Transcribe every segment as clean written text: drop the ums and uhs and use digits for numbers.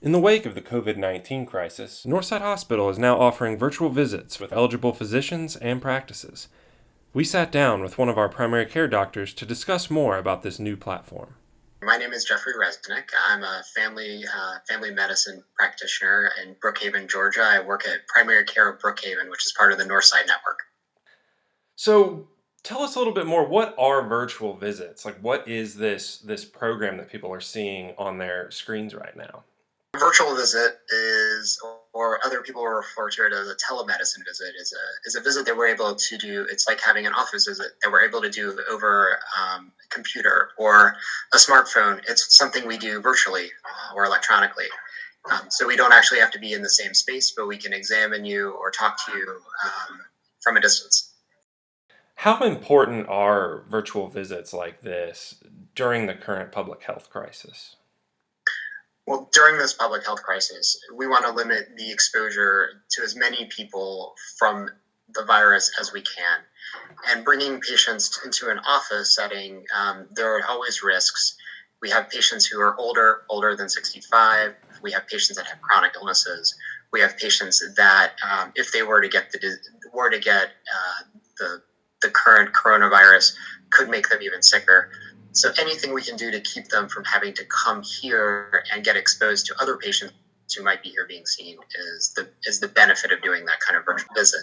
In the wake of the COVID-19 crisis, Northside Hospital is now offering virtual visits with eligible physicians and practices. We sat down with one of our primary care doctors to discuss more about this new platform. My name is Jeffrey Reznik. I'm a family medicine practitioner in Brookhaven, Georgia. I work at Primary Care of Brookhaven, which is part of the Northside network. So, tell us a little bit more. What are virtual visits? Like, what is this program that people are seeing on their screens right now? A virtual visit is, or other people refer to it as a telemedicine visit, is a visit that we're able to do. It's like having an office visit that we're able to do over a computer or a smartphone. It's something we do virtually or electronically. So we don't actually have to be in the same space, but we can examine you or talk to you from a distance. How important are virtual visits like this during the current public health crisis? Well, during this public health crisis, we want to limit the exposure to as many people from the virus as we can. And bringing patients into an office setting, there are always risks. We have patients who are older than 65. We have patients that have chronic illnesses. We have patients that, if they were to get the current coronavirus, could make them even sicker. So anything we can do to keep them from having to come here and get exposed to other patients who might be here being seen is the benefit of doing that kind of virtual visit.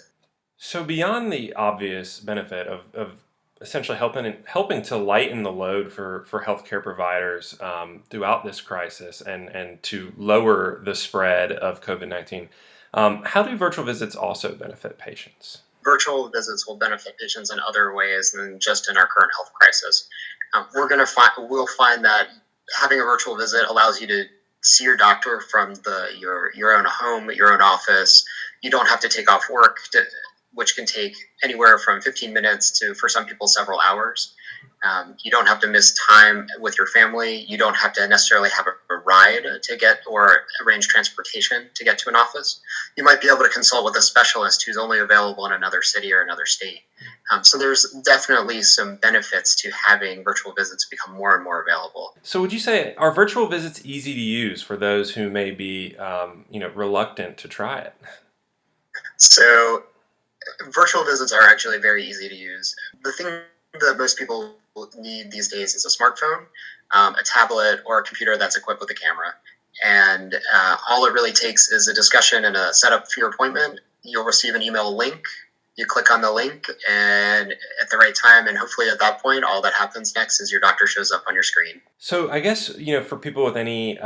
So beyond the obvious benefit of essentially helping to lighten the load for healthcare providers throughout this crisis and to lower the spread of COVID-19, how do virtual visits also benefit patients? Virtual visits will benefit patients in other ways than just in our current health crisis. We'll find that having a virtual visit allows you to see your doctor from your own home, your own office. You don't have to take off work, which can take anywhere from 15 minutes to, for some people, several hours. You don't have to miss time with your family. You don't have to necessarily have a ride to get or arrange transportation to get to an office. You might be able to consult with a specialist who's only available in another city or another state. So there's definitely some benefits to having virtual visits become more and more available. So would you say are virtual visits easy to use for those who may be reluctant to try it? So virtual visits are actually very easy to use. The thing that most people need these days is a smartphone, a tablet, or a computer that's equipped with a camera. And all it really takes is a discussion and a setup for your appointment. You'll receive an email link. You click on the link and at the right time, and hopefully at that point, all that happens next is your doctor shows up on your screen. So I guess for people with any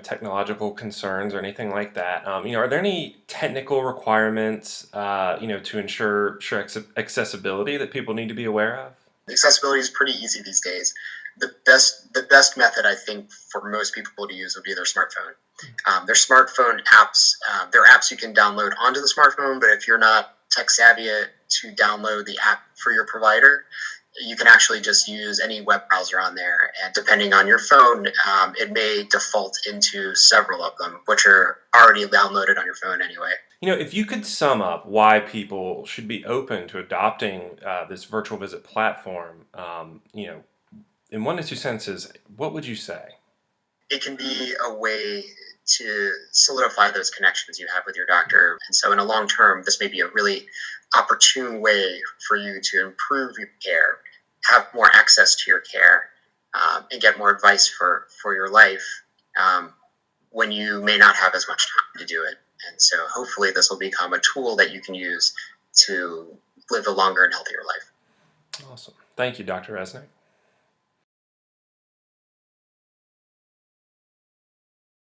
technological concerns or anything like that, are there any technical requirements to ensure accessibility that people need to be aware of? Accessibility is pretty easy these days. The best method I think for most people to use would be their smartphone. Their smartphone apps. There are apps you can download onto the smartphone, but if you're not tech savvy to download the app for your provider, you can actually just use any web browser on there. And depending on your phone, it may default into several of them, which are already downloaded on your phone anyway. If you could sum up why people should be open to adopting this virtual visit platform, in 1 to 2 sentences, what would you say? It can be a way to solidify those connections you have with your doctor. And so in a long term, this may be a really opportune way for you to improve your care, have more access to your care, and get more advice for your life when you may not have as much time to do it. And so hopefully this will become a tool that you can use to live a longer and healthier life. Awesome. Thank you, Dr. Reznik.